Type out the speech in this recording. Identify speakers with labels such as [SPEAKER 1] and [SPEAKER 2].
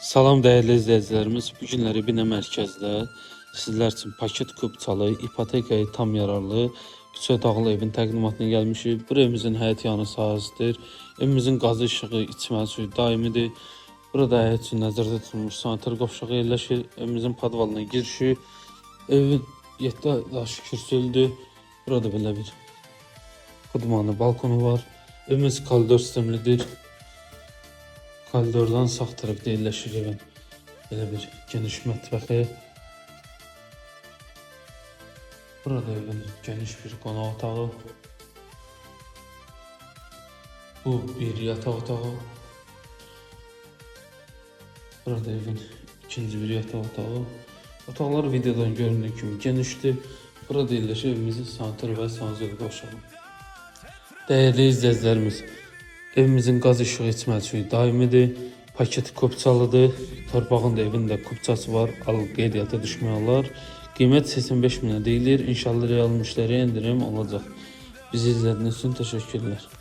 [SPEAKER 1] Salam değerli izleyicilerimiz. Bu günləri Binə mərkəzdə sizlər üçün paket kupçalı, ipotekaya tam yararlı 3 otaqlı evin təqdimatına gəlmişik. Bu evimizin həyət yanı sahəsidir. Evimizin qazı işığı, içməli suyu daimidir. Burada həyət üçün nəzərdə tutulmuş sanitar qovşağı yerləşir. Evimizin podvalına girişi, evin 7 daş kürsülüdür. Burada belə bir xudmanlı balkonu var. Evimiz koridor sistemlidir. Koridordan sağ tərəfdə yerləşir evin belə bir geniş mətbəxi. Burada evin geniş bir qonaq otağı. Bu bir yataq otağı. Burada evin ikinci bir yataq otağı. Otaqlar videodan göründüyü kimi genişdir. Burada yerləşir evimizin sanitar və sanitariya qovşağı. Değerli izleyicilerimiz, evimizin qaz işığı, içməli suyu daimidir. Paketi kupçalıdır. Torpağın da evində kupçası var. Al qeydiyyata düşməyanlar. Qiymət 85 minə deyilir. İnşallah real müştəriyə indirim olacaq. Bizi izlədiyiniz üçün təşəkkürlər.